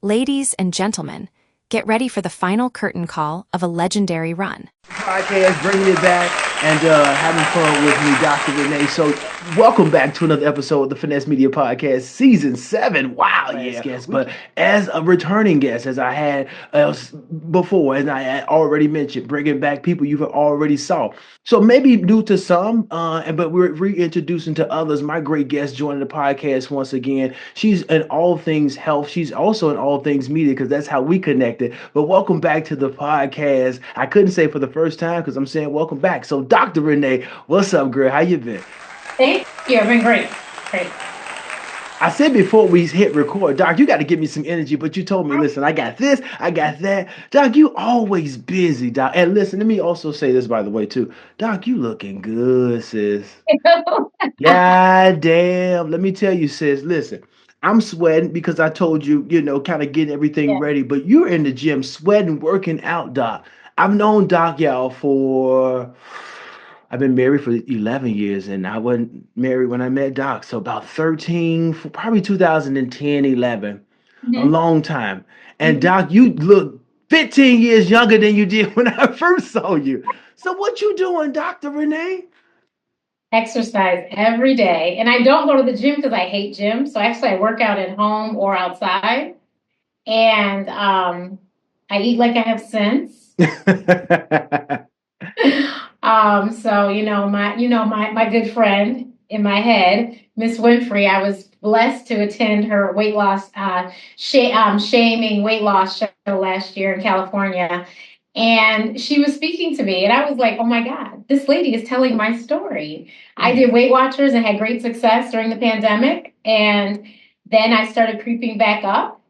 Ladies and gentlemen, get ready for the final curtain call of a legendary run. Podcast, bringing it back and having fun with me, Dr. Renee. So, welcome back to another episode of the Finesse Media Podcast, Season 7. Wow, yeah. Guest, but as a returning guest, as I had before, and I had already mentioned, bringing back people you've already saw. So, maybe new to some, but we're reintroducing to others. My great guest joining the podcast once again. She's in all things health. She's also in all things media because that's how we connected. But welcome back to the podcast. I couldn't say for the first time because I'm saying welcome back. So, Dr. Renee, what's up, girl? How you been? Thank you. I've been great. Great. I said before we hit record, Doc, you got to give me some energy, but you told me, listen, I got this, I got that. Doc, you always busy, Doc. And listen, let me also say this, by the way, too. Doc, you looking good, sis. God damn. Let me tell you, sis, listen. I'm sweating because I told you, kind of getting everything Yeah. ready, but you're in the gym sweating, working out, Doc. I've known Doc, y'all, I've been married for 11 years and I wasn't married when I met Doc. So about 13, probably 2010, 11, a Mhm. long time. And Mhm. Doc, you look 15 years younger than you did when I first saw you. So what you doing, Dr. Renee? Exercise every day. And I don't go to the gym because I hate gym. So actually I work out at home or outside. And I eat like I have sense. So my good friend in my head, Miss Winfrey, I was blessed to attend her weight loss shaming weight loss show last year in California. And she was speaking to me, and I was like, oh my God, this lady is telling my story. I did Weight Watchers and had great success during the pandemic. And then I started creeping back up.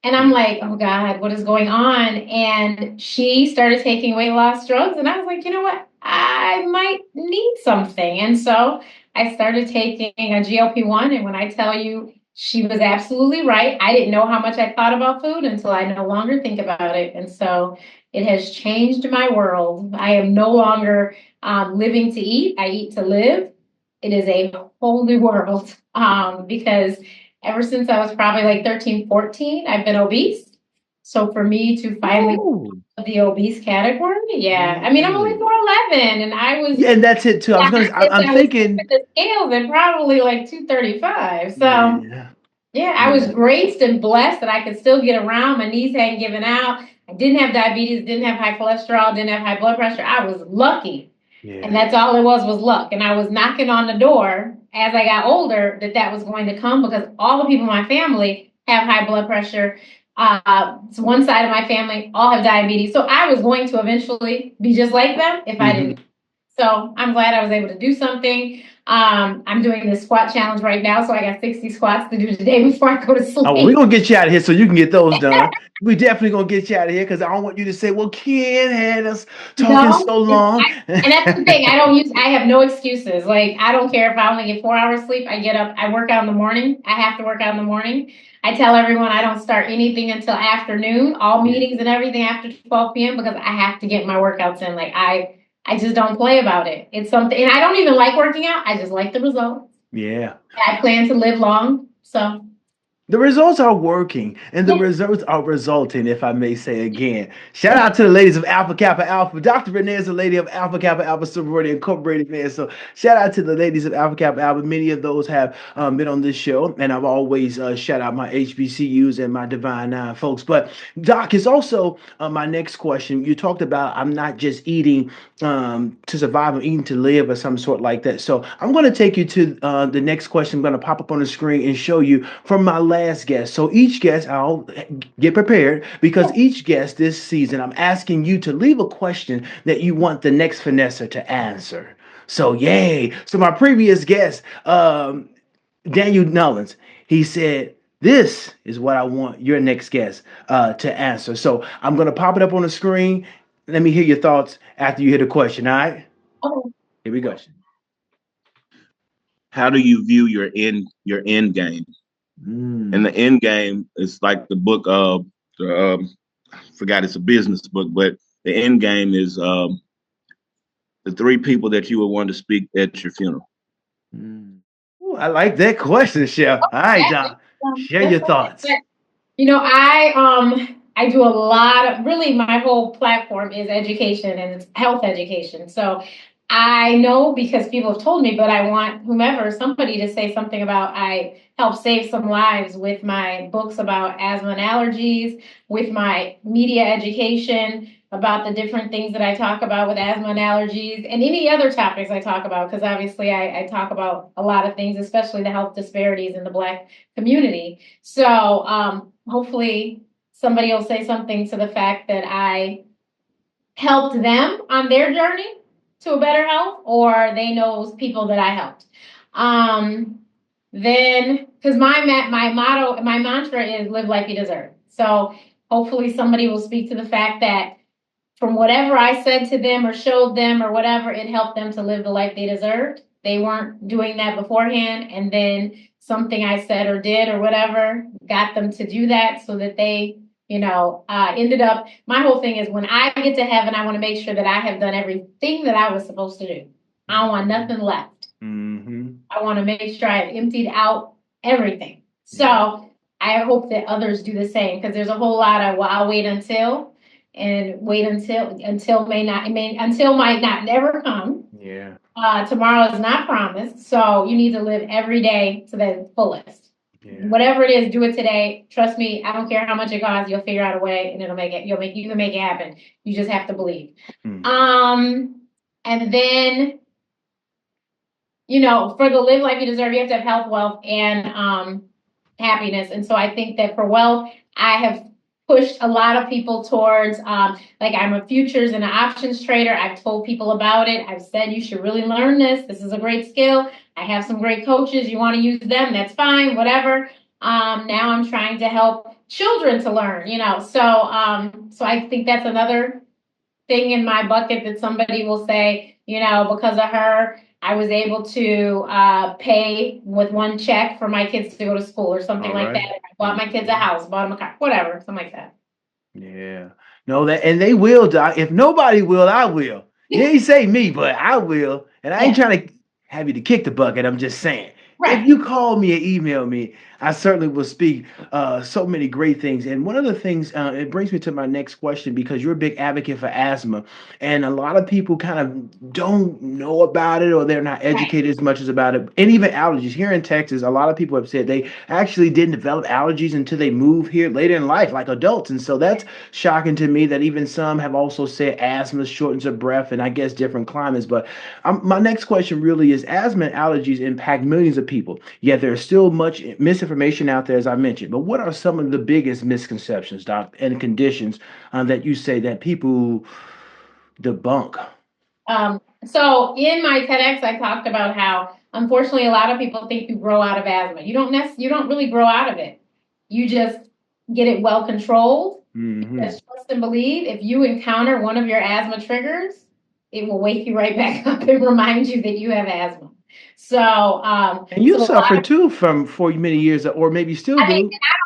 And I'm like, oh God, what is going on? And she started taking weight loss drugs. And I was like, you know what? I might need something. And so I started taking a GLP-1. And when I tell you, she was absolutely right. I didn't know how much I thought about food until I no longer think about it. And so it has changed my world. I am no longer living to eat. I eat to live. It is a whole new world because ever since I was probably like 13, 14, I've been obese. So for me to finally the obese category, yeah. I mean, I'm only 4'11", and I was Yeah, and that's it too. I'm I was thinking tipping the scales at probably like 235. So yeah. yeah, I was graced and blessed that I could still get around. My knees hadn't given out. I didn't have diabetes, didn't have high cholesterol, didn't have high blood pressure. I was lucky. And that's all it was luck. And I was knocking on the door as I got older that was going to come because all the people in my family have high blood pressure. So one side of my family all have diabetes. So I was going to eventually be just like them if I didn't. So I'm glad I was able to do something. I'm doing this squat challenge right now, so I got 60 squats to do today before I go to sleep. Oh, we're gonna get you out of here so you can get those done. We definitely gonna get you out of here because I don't want you to say, "Well, Ken had us talking so long." And that's the thing. I have no excuses. Like, I don't care if I only get 4 hours sleep. I get up, I work out in the morning. I have to work out in the morning. I tell everyone I don't start anything until afternoon, all meetings and everything after 12 p.m. because I have to get my workouts in. Like, I just don't play about it. It's something, and I don't even like working out. I just like the results. Yeah. I plan to live long, so. The results are working and the results are resulting, if I may say again. Shout out to the ladies of Alpha Kappa Alpha. Dr. Renee is a lady of Alpha Kappa Alpha Sorority Incorporated, man. So shout out to the ladies of Alpha Kappa Alpha. Many of those have been on this show, and I've always shout out my HBCUs and my Divine Nine folks. But Doc, is also my next question. You talked about I'm not just eating to survive, I'm eating to live or some sort like that. So I'm going to take you to the next question. I'm going to pop up on the screen and show you from my last guest. So each guest, I'll get prepared because each guest this season, I'm asking you to leave a question that you want the next finesser to answer. So yay. So my previous guest, Daniel Nullins, he said, this is what I want your next guest to answer. So I'm going to pop it up on the screen. Let me hear your thoughts after you hear the question. All right. Okay. Here we go. How do you view your end game? And the end game is like the book of I forgot it's a business book, but the end game is the three people that you would want to speak at your funeral. Ooh, I like that question, Chef. All right, Doc. Share your thoughts. I do a lot of, really, my whole platform is education and it's health education. So I know because people have told me, but I want somebody to say something about I help save some lives with my books about asthma and allergies, with my media education about the different things that I talk about with asthma and allergies, and any other topics I talk about, because obviously I talk about a lot of things, especially the health disparities in the Black community. So hopefully somebody will say something to the fact that I helped them on their journey to a better health, or they know people that I helped. Then, because my motto, my mantra is live like you deserve. So hopefully somebody will speak to the fact that from whatever I said to them or showed them or whatever, it helped them to live the life they deserved. They weren't doing that beforehand, and then something I said or did or whatever got them to do that, so that they, ended up. My whole thing is when I get to heaven, I want to make sure that I have done everything that I was supposed to do. I don't want nothing left. I want to make sure I've emptied out everything. So I hope that others do the same, because there's a whole lot of, well, I'll wait until, and wait until might not never come. Yeah. Tomorrow is not promised, so you need to live every day to the fullest. Yeah. Whatever it is, do it today. Trust me, I don't care how much it costs. You'll figure out a way, and it'll make it. You can make it happen. You just have to believe. And then, for the live life you deserve, you have to have health, wealth, and happiness. And so I think that for wealth, I have pushed a lot of people towards, like, I'm a futures and an options trader. I've told people about it. I've said, you should really learn this. This is a great skill. I have some great coaches. You want to use them, that's fine, whatever. Now I'm trying to help children to learn, so I think that's another thing in my bucket that somebody will say, because of her, I was able to pay with one check for my kids to go to school or something like that. I bought my kids a house, bought them a car, whatever, something like that. Yeah. No, and they will, Doc. If nobody will, I will. You ain't say me, but I will. And I ain't trying to have you to kick the bucket. I'm just saying. Right. If you call me or email me, I certainly will speak so many great things. And one of the things, it brings me to my next question, because you're a big advocate for asthma. And a lot of people kind of don't know about it, or they're not educated as much as about it. And even allergies. Here in Texas, a lot of people have said they actually didn't develop allergies until they move here later in life, like adults. And so that's shocking to me that even some have also said asthma shortens of breath, and I guess different climates. But my next question really is, asthma and allergies impact millions of people, yet there's still much misinformation out there, as I mentioned. But what are some of the biggest misconceptions, Doc, and conditions that you say that people debunk? So in my TEDx, I talked about how, unfortunately, a lot of people think you grow out of asthma. You don't really grow out of it. You just get it well controlled. Because trust and believe, if you encounter one of your asthma triggers, it will wake you right back up and remind you that you have asthma. So, and you suffered too for many years, or maybe still do.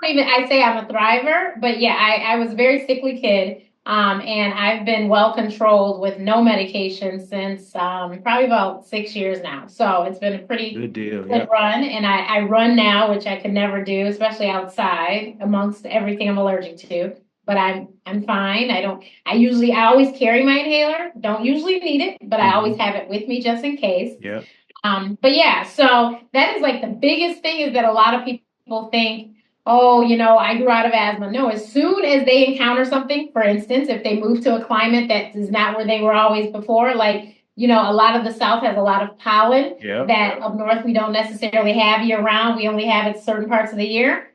I say I'm a thriver, but yeah, I was a very sickly kid. And I've been well controlled with no medication since probably about 6 years now. So it's been a pretty good run. And I run now, which I could never do, especially outside amongst everything I'm allergic to. But I'm fine. I always carry my inhaler. Don't usually need it, but I always have it with me just in case. Yeah. But yeah, so that is like the biggest thing, is that a lot of people think, oh, I grew out of asthma. No, as soon as they encounter something, for instance, if they move to a climate that is not where they were always before, like, a lot of the South has a lot of pollen that up north we don't necessarily have year round. We only have it certain parts of the year.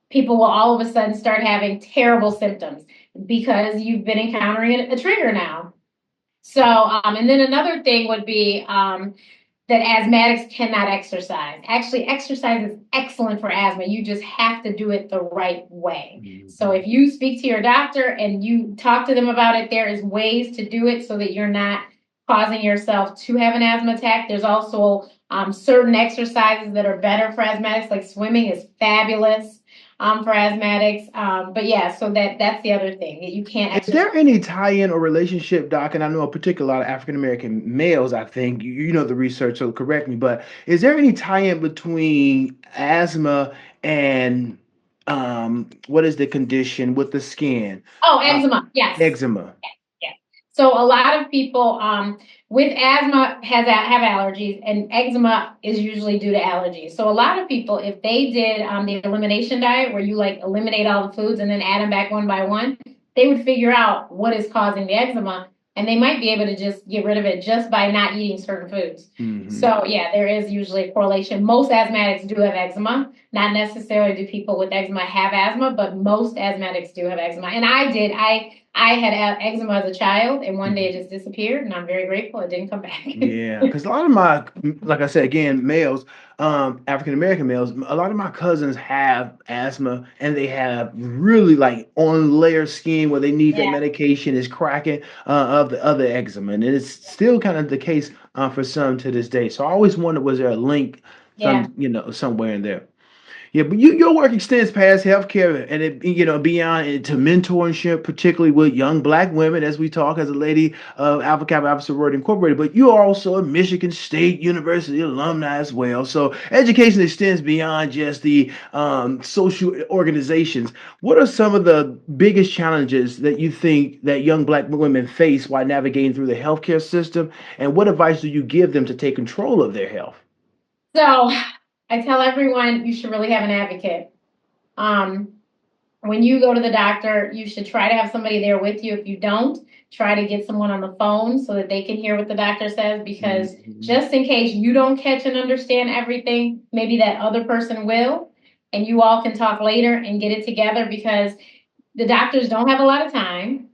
People will all of a sudden start having terrible symptoms because you've been encountering a trigger now. So, and then another thing would be that asthmatics cannot exercise. Actually, exercise is excellent for asthma. You just have to do it the right way. So if you speak to your doctor and you talk to them about it, there is ways to do it so that you're not causing yourself to have an asthma attack. There's also certain exercises that are better for asthmatics, like swimming is fabulous for asthmatics. But yeah, so that's the other thing, that you can't exercise. Is there any tie-in or relationship, Doc? And I know a particular lot of African American males, I think, you know the research, so correct me, but is there any tie-in between asthma and what is the condition with the skin? Oh, eczema. Yes. Eczema. Yeah. So a lot of people with asthma have allergies, and eczema is usually due to allergies. So a lot of people, if they did the elimination diet, where you like eliminate all the foods and then add them back one by one, they would figure out what is causing the eczema, and they might be able to just get rid of it just by not eating certain foods. Mm-hmm. So yeah, there is usually a correlation. Most asthmatics do have eczema. Not necessarily do people with eczema have asthma, but most asthmatics do have eczema. And I did. I had eczema as a child, and one day it just disappeared, and I'm very grateful it didn't come back. Yeah, because a lot of my, like I said, again, males, African American males, a lot of my cousins have asthma, and they have really like on layer skin where they need that medication is cracking of the other eczema, and it's still kind of the case for some to this day. So I always wondered, was there a link, somewhere in there? Yeah, but your work extends past healthcare and beyond into mentorship, particularly with young Black women, as we talk as a lady of Alpha Kappa Alpha Sorority Incorporated. But you are also a Michigan State University alumni as well. So education extends beyond just the social organizations. What are some of the biggest challenges that you think that young Black women face while navigating through the healthcare system? And what advice do you give them to take control of their health? So I tell everyone you should really have an advocate. When you go to the doctor, you should try to have somebody there with you. If you don't, try to get someone on the phone so that they can hear what the doctor says, because just in case you don't catch and understand everything, maybe that other person will, and you all can talk later and get it together, because the doctors don't have a lot of time,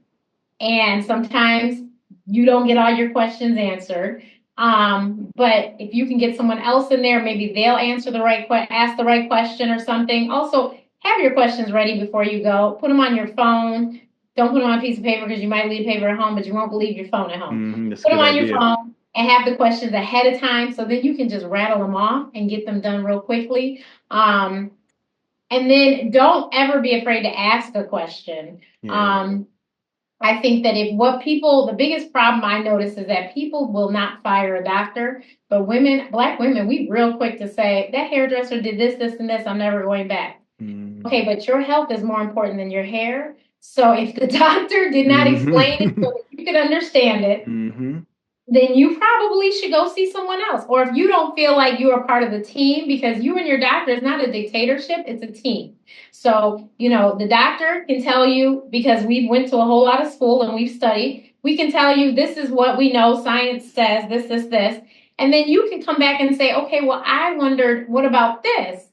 and sometimes you don't get all your questions answered. But if you can get someone else in there, maybe they'll answer ask the right question or something. Also, have your questions ready before you go. Put them on your phone. Don't put them on a piece of paper, because you might leave paper at home, but you won't leave your phone at home. Put them on your phone and have the questions ahead of time, so then you can just rattle them off and get them done real quickly. And then don't ever be afraid to ask a question. Yeah. I think that the biggest problem I notice is that people will not fire a doctor, but Black women, we real quick to say, that hairdresser did this, this, and this, I'm never going back. Mm-hmm. Okay, but your health is more important than your hair. So if the doctor did not explain it so that you could understand it, then you probably should go see someone else. Or if you don't feel like you are part of the team, because you and your doctor is not a dictatorship, it's a team. So, the doctor can tell you, because we went to a whole lot of school and we've studied, we can tell you, this is what we know, science says, this. And then you can come back and say, okay, well, I wondered, what about this?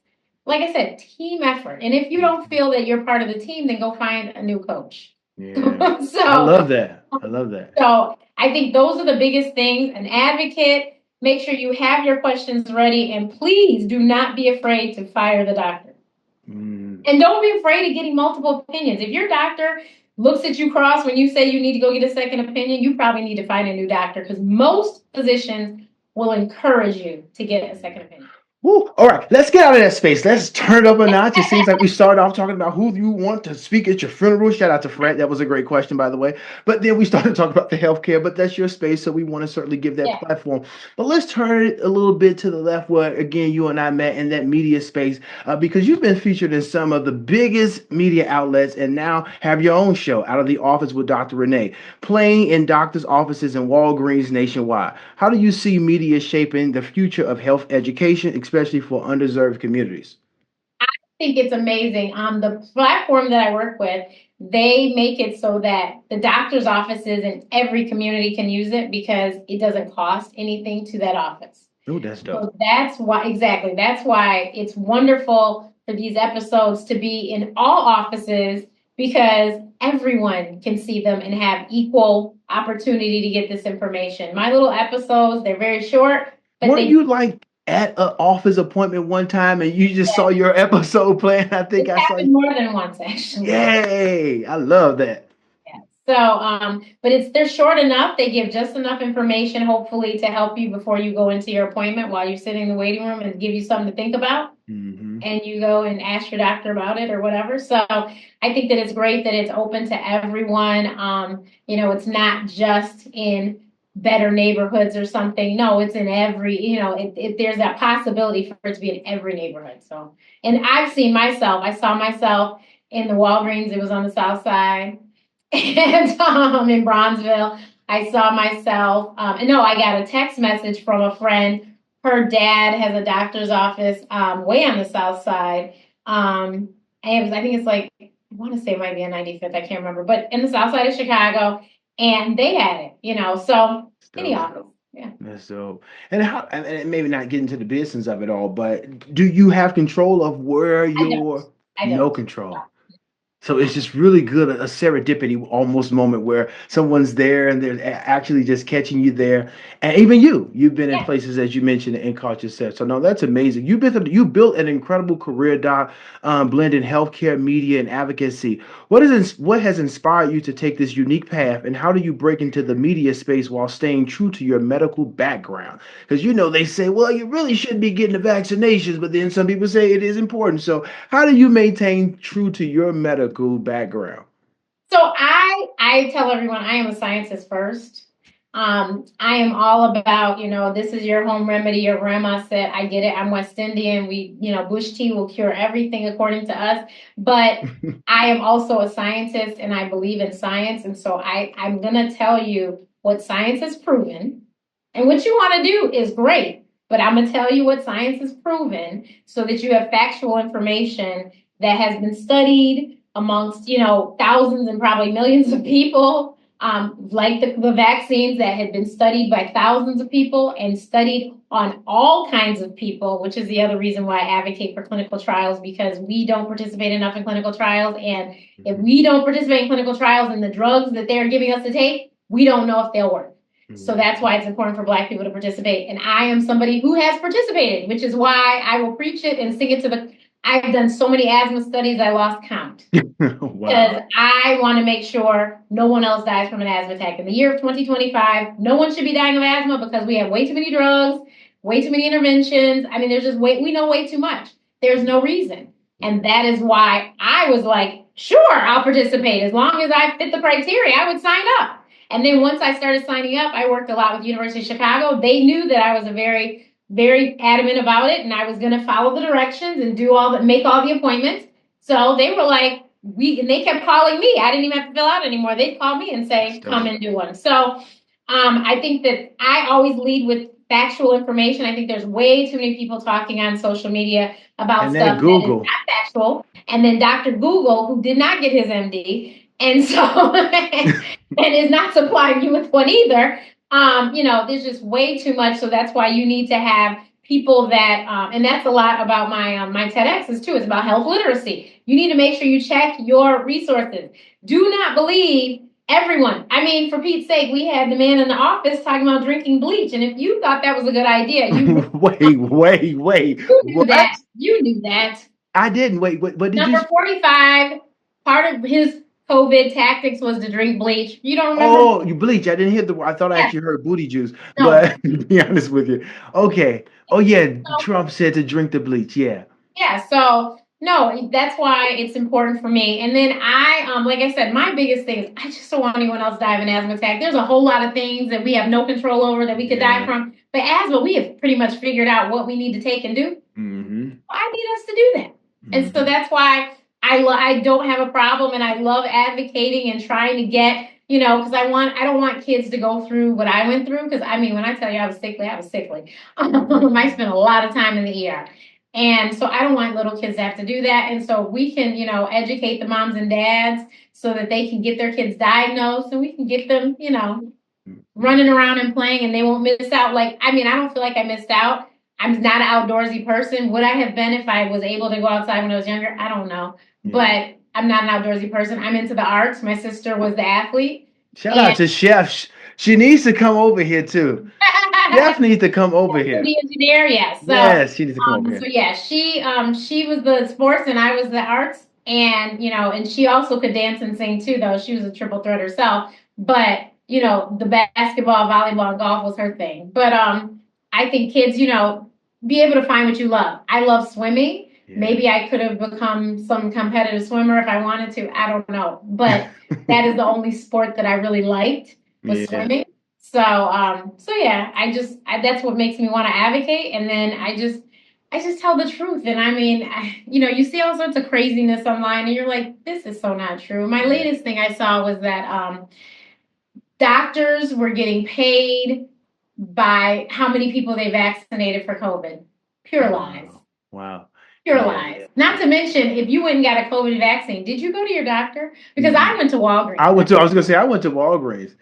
Like I said, team effort. And if you don't feel that you're part of the team, then go find a new coach. Yeah. I love that. So I think those are the biggest things. An advocate, make sure you have your questions ready, and please do not be afraid to fire the doctor. And don't be afraid of getting multiple opinions. If your doctor looks at you cross when you say you need to go get a second opinion, you probably need to find a new doctor, because most physicians will encourage you to get a second opinion. Woo. All right, let's get out of that space. Let's turn it up a notch. It seems like we started off talking about who you want to speak at your funeral. Shout out to Fred. That was a great question, by the way. But then we started talking about the healthcare, but that's your space, so we want to certainly give that platform. But let's turn it a little bit to the left, where, again, you and I met in that media space, because you've been featured in some of the biggest media outlets and now have your own show, Out of the Office with Dr. Renee, playing in doctors' offices and Walgreens nationwide. How do you see media shaping the future of health education, especially for underserved communities? I think it's amazing. The platform that I work with, they make it so that the doctor's offices in every community can use it, because it doesn't cost anything to that office. Oh, that's dope. So that's why it's wonderful for these episodes to be in all offices, because everyone can see them and have equal opportunity to get this information. My little episodes, they're very short. But Weren't you like at an office appointment one time and you just saw your episode playing? I think I saw you more than once, actually. Yay! I love that. Yeah. So, but they're short enough. They give just enough information, hopefully, to help you before you go into your appointment while you're sitting in the waiting room, and give you something to think about. And you go and ask your doctor about it or whatever. So I think that it's great that it's open to everyone. It's not just in better neighborhoods or something. No, it's in every, there's that possibility for it to be in every neighborhood. So, and I saw myself in the Walgreens. It was on the South Side. And in Bronzeville, I saw myself, and no, I got a text message from a friend. Her dad has a doctor's office way on the South Side. And I think it's like, I want to say it might be on 95th, I can't remember, but in the South Side of Chicago, and they had it, so any office. Yeah. That's dope. And how, and maybe not get into the business of it all, but do you have control of where your, I no don't. control? So it's just really good, a serendipity almost moment where someone's there and they're actually just catching you there. And even you've been in Yeah. places, as you mentioned, and caught yourself. So no, that's amazing. You built an incredible career, Doc, blending healthcare, media, and advocacy. What has inspired you to take this unique path, and how do you break into the media space while staying true to your medical background? Because they say, well, you really shouldn't be getting the vaccinations, but then some people say it is important. So how do you maintain true to your medical background? So I tell everyone I am a scientist first. I am all about, this is your home remedy. Your grandma said, I get it. I'm West Indian. Bush tea will cure everything according to us. But I am also a scientist and I believe in science. And so I'm going to tell you what science has proven. And what you want to do is great. But I'm going to tell you what science has proven so that you have factual information that has been studied amongst, thousands and probably millions of people. Like the vaccines that had been studied by thousands of people and studied on all kinds of people, which is the other reason why I advocate for clinical trials, because we don't participate enough in clinical trials. And if we don't participate in clinical trials and the drugs that they're giving us to take, we don't know if they'll work. So that's why it's important for Black people to participate. And I am somebody who has participated, which is why I will preach it and sing it I've done so many asthma studies, I lost count. Wow. Because I want to make sure no one else dies from an asthma attack. In the year of 2025, no one should be dying of asthma because we have way too many drugs, way too many interventions. I mean, we know way too much. There's no reason. And that is why I was like, sure, I'll participate. As long as I fit the criteria, I would sign up. And then once I started signing up, I worked a lot with the University of Chicago. They knew that I was very adamant about it, and I was going to follow the directions and make all the appointments. So they were like, and they kept calling me. I didn't even have to fill out anymore. They'd call me and say, come and do one. So I think that I always lead with factual information. I think there's way too many people talking on social media about stuff that is not factual. And then Dr. Google, who did not get his MD, and so and is not supplying you with one either. There's just way too much. So that's why you need to have people that, and that's a lot about my TEDx's too. It's about health literacy. You need to make sure you check your resources. Do not believe everyone. I mean, for Pete's sake, we had the man in the office talking about drinking bleach. And if you thought that was a good idea, you wait. You knew that. I didn't. Wait, but did Number 45, part of his COVID tactics was to drink bleach. You don't remember? Oh, you bleach. I didn't hear I thought I actually heard booty juice. No. But to be honest with you. Okay. Oh yeah, Trump said to drink the bleach. Yeah. Yeah. So no, that's why it's important for me. And then like I said, my biggest thing is I just don't want anyone else to die of an asthma attack. There's a whole lot of things that we have no control over that we could die from. But asthma, we have pretty much figured out what we need to take and do. Mm-hmm. I need us to do that. Mm-hmm. And so that's why I don't have a problem, and I love advocating and trying to get, because I don't want kids to go through what I went through. Because I mean, when I tell you I was sickly, I was sickly. I spent a lot of time in the ER. And so I don't want little kids to have to do that. And so we can, educate the moms and dads so that they can get their kids diagnosed, and we can get them, running around and playing, and they won't miss out. I don't feel like I missed out. I'm not an outdoorsy person. Would I have been if I was able to go outside when I was younger? I don't know. Yeah. But I'm not an outdoorsy person. I'm into the arts. My sister was the athlete. Shout out to Chef. She needs to come over here too. Chef needs to come over here. The engineer, yes. So, yes, she needs to come over here. So yeah, she was the sports and I was the arts, and and she also could dance and sing too, though she was a triple threat herself. But the basketball, volleyball, and golf was her thing. But I think kids, be able to find what you love. I love swimming. Yeah. Maybe I could have become some competitive swimmer if I wanted to. I don't know. But that is the only sport that I really liked was swimming. So yeah, that's what makes me want to advocate. And then I just tell the truth. And I mean, you see all sorts of craziness online, and you're like, this is so not true. My latest thing I saw was that doctors were getting paid by how many people they vaccinated for COVID. Pure lies. Wow. Pure lies. Not to mention, if you went and got a COVID vaccine, did you go to your doctor? Because I went to Walgreens. I was going to say, I went to Walgreens.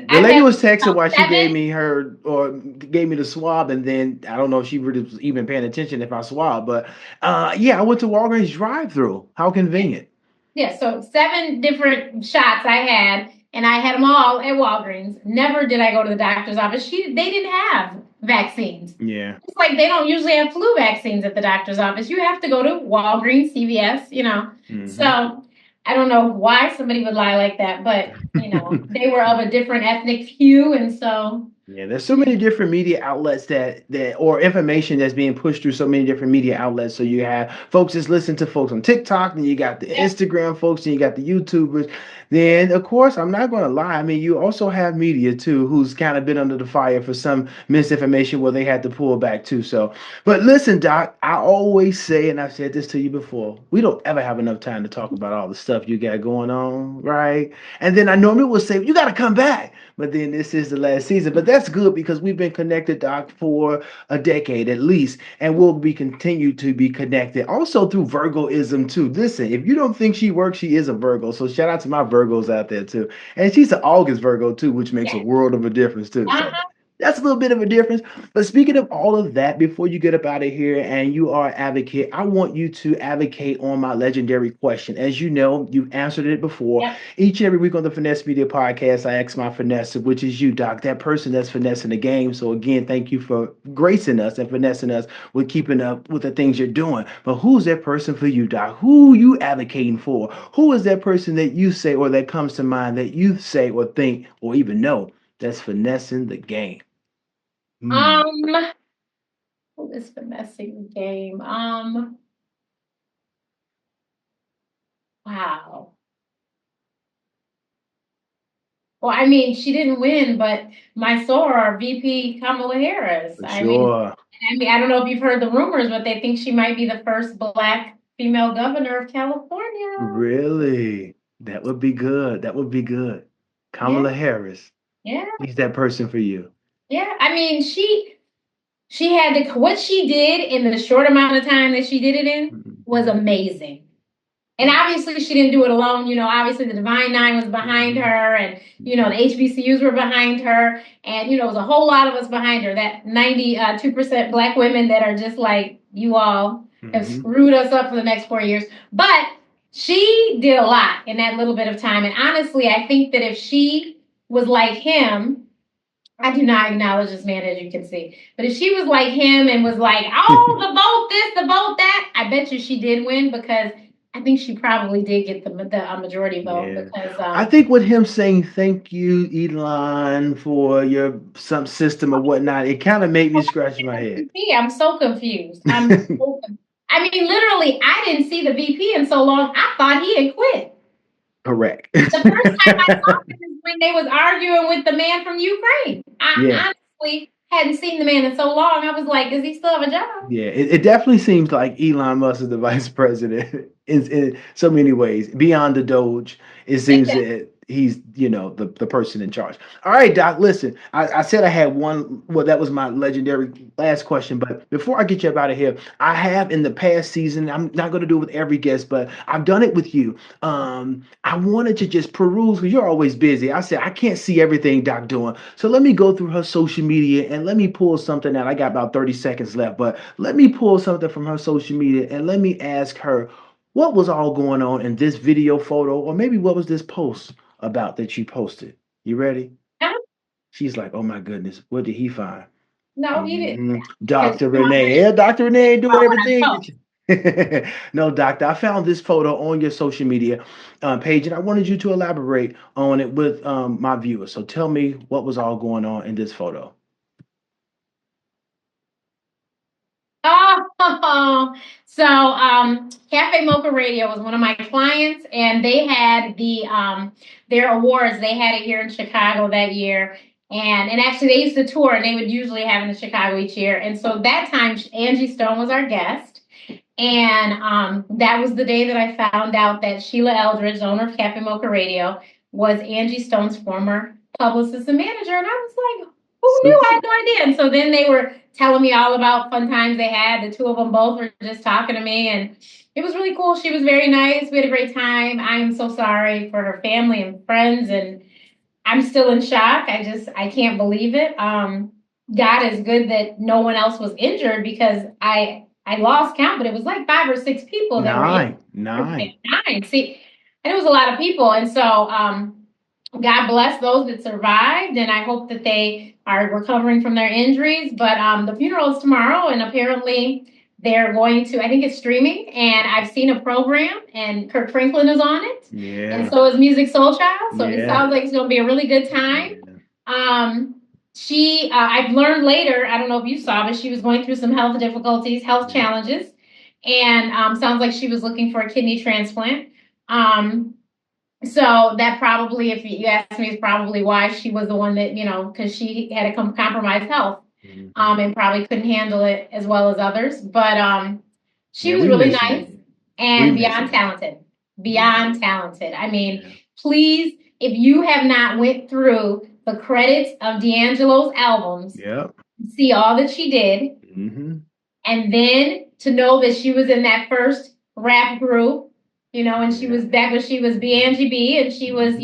The lady was texting while she gave me the swab, and then I don't know if she really was even paying attention if I swabbed, but I went to Walgreens drive-through. How convenient. Yeah, so 7 different shots I had, and I had them all at Walgreens. Never did I go to the doctor's office. They didn't have vaccines. Yeah. It's like they don't usually have flu vaccines at the doctor's office. You have to go to Walgreens, CVS, So I don't know why somebody would lie like that, but, they were of a different ethnic hue, and so... Yeah, there's so many different media outlets that or information that's being pushed through so many different media outlets. So you have folks that's listening to folks on TikTok, and you got the Instagram folks, and you got the YouTubers. Then, of course, I'm not going to lie. I mean, you also have media too, who's kind of been under the fire for some misinformation where they had to pull back too. So, but listen, Doc, I always say, and I've said this to you before, we don't ever have enough time to talk about all the stuff you got going on, right? And then I normally will say, you got to come back. But then this is the last season. But that's good because we've been connected, Doc, for a decade at least, and we'll be continue to be connected. Also through Virgoism too. Listen, if you don't think she works, she is a Virgo. So shout out to my Virgos out there too. And she's an August Virgo too, which makes a world of a difference too. So that's a little bit of a difference. But speaking of all of that, before you get up out of here and you are an advocate, I want you to advocate on my legendary question. As you know, you've answered it before. Yep. Each and every week on the Finesse Media Podcast, I ask my finesse, which is you, Doc, that person that's finessing the game. So again, thank you for gracing us and finessing us with keeping up with the things you're doing. But who's that person for you, Doc? Who you advocating for? Who is that person that you say or that comes to mind that you say or think or even know that's finessing the game? Who is finessing the game? Wow. Well, I mean, she didn't win, but my soror, VP Kamala Harris. Sure. I mean, I don't know if you've heard the rumors, but they think she might be the first Black female governor of California. Really? That would be good. That would be good. Kamala Harris. Yeah. She's that person for you. Yeah. I mean, she had what she did in the short amount of time that she did it in was amazing. And obviously she didn't do it alone. Obviously the Divine Nine was behind her, and, the HBCUs were behind her. And, it was a whole lot of us behind her, that 92% Black women that are just like, you all have screwed us up for the next 4 years. But she did a lot in that little bit of time. And honestly, I think that if she was like him, I do not acknowledge this man, as you can see. But if she was like him and was like, oh, the vote this, the vote that, I bet you she did win, because I think she probably did get the majority vote. Because I think with him saying thank you, Elon, for your some system or whatnot, it kind of made me scratch my head. I'm so confused. I mean, literally, I didn't see the VP in so long. I thought he had quit. Correct. The first time I saw him is when they was arguing with the man from Ukraine. I honestly hadn't seen the man in so long. I was like, does he still have a job? Yeah, it definitely seems like Elon Musk is the vice president in so many ways. Beyond the Doge, it seems that he's, the person in charge. All right, Doc, listen, I said I had one. Well, that was my legendary last question. But before I get you up out of here, I have in the past season, I'm not going to do it with every guest, but I've done it with you. I wanted to just peruse, because you're always busy. I said, I can't see everything Doc doing. So let me go through her social media and let me pull something out. I got about 30 seconds left, but let me pull something from her social media and let me ask her what was all going on in this video photo, or maybe what was this post about that you posted. You ready? She's like, oh my goodness, what did he find? No, he didn't. Dr. Renee. Yeah, Dr. Renee ain't doing everything. No, doctor, I found this photo on your social media page, and I wanted you to elaborate on it with my viewers. So tell me what was all going on in this photo. Cafe Mocha Radio was one of my clients, and they had their awards. They had it here in Chicago that year, and actually they used to tour, and they would usually have in Chicago each year. And so that time, Angie Stone was our guest, and that was the day that I found out that Sheila Eldridge, owner of Cafe Mocha Radio, was Angie Stone's former publicist and manager, and I was like, who knew? I had no idea. And so then they were telling me all about fun times they had. The two of them both were just talking to me, and it was really cool. She was very nice. We had a great time. I am so sorry for her family and friends, and I'm still in shock. I can't believe it. God is good that no one else was injured, because I lost count, but it was like 5 or 6 people that were injured. Nine. See, and it was a lot of people. And so God bless those that survived, and I hope that they are recovering from their injuries. But the funeral is tomorrow, and apparently they're going to, I think it's streaming, and I've seen a program, and Kirk Franklin is on it. Yeah. And so is Music Soul Child. So it sounds like it's going to be a really good time. Yeah. I've learned later, I don't know if you saw, but she was going through some health difficulties, health challenges, and sounds like she was looking for a kidney transplant. So that probably, if you ask me, is probably why she was the one that, because she had a compromised health, and probably couldn't handle it as well as others. But she was really nice and beyond talented. Beyond talented. I mean, please, if you have not went through the credits of D'Angelo's albums, see all that she did, and then to know that she was in that first rap group, and she was back when she was Angie B, and she was,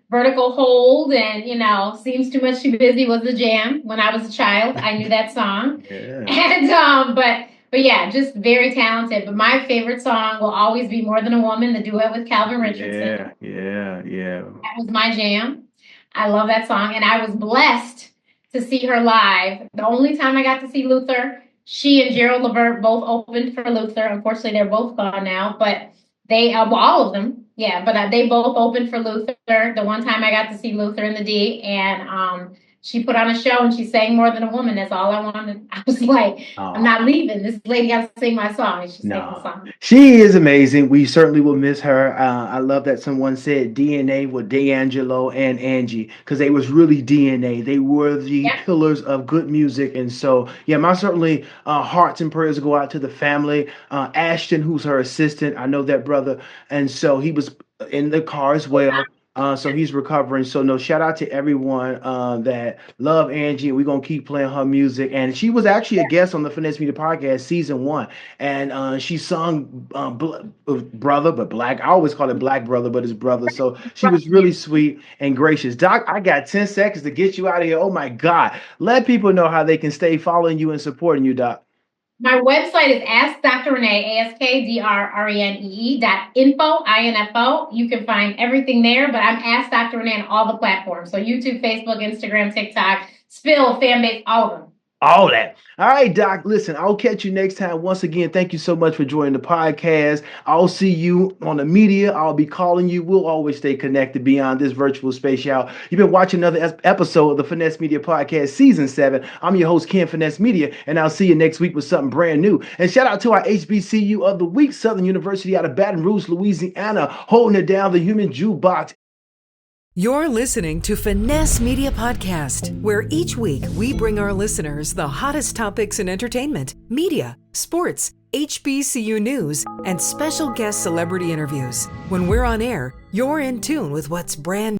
Vertical Hold, and, Seems Too Much Too Busy was the jam when I was a child. I knew that song. And, but yeah, just very talented. But my favorite song will always be More Than a Woman, the duet with Calvin Richardson. Yeah. That was my jam. I love that song. And I was blessed to see her live. The only time I got to see Luther, she and Gerald Levert both opened for Luther. Unfortunately, they're both gone now, but they, all of them, but they both opened for Luther. The one time I got to see Luther in the D, and she put on a show, and she sang More Than a Woman. That's all I wanted. I was like, I'm not leaving. This lady got to sing my song. And she sang the song. She is amazing. We certainly will miss her. I love that someone said DNA with D'Angelo and Angie, because they was really DNA. They were the pillars of good music. And so, my certainly hearts and prayers go out to the family. Ashton, who's her assistant, I know that brother. And so he was in the car as well. So he's recovering. So no, shout out to everyone that love Angie. We're going to keep playing her music. And she was actually a guest on the Finesse Media Podcast season 1. And she sung Brother, but Black. I always call it Black Brother, but it's Brother. So she was really sweet and gracious. Doc, I got 10 seconds to get you out of here. Oh my God. Let people know how they can stay following you and supporting you, Doc. My website is Ask Dr. Renee, AskDrRenee.info, INFO. You can find everything there, but I'm Ask Dr. Renee on all the platforms. So YouTube, Facebook, Instagram, TikTok, Spill, Fanbase, all of them. All that. All right, Doc. Listen, I'll catch you next time. Once again, thank you so much for joining the podcast. I'll see you on the media. I'll be calling you. We'll always stay connected beyond this virtual space, y'all. You've been watching another episode of the Finesse Media Podcast Season 7. I'm your host, Ken Finesse Media, and I'll see you next week with something brand new. And shout out to our HBCU of the week, Southern University out of Baton Rouge, Louisiana, holding it down, the human jukebox. You're listening to Finesse Media Podcast, where each week we bring our listeners the hottest topics in entertainment, media, sports, HBCU news, and special guest celebrity interviews. When we're on air, you're in tune with what's brand new.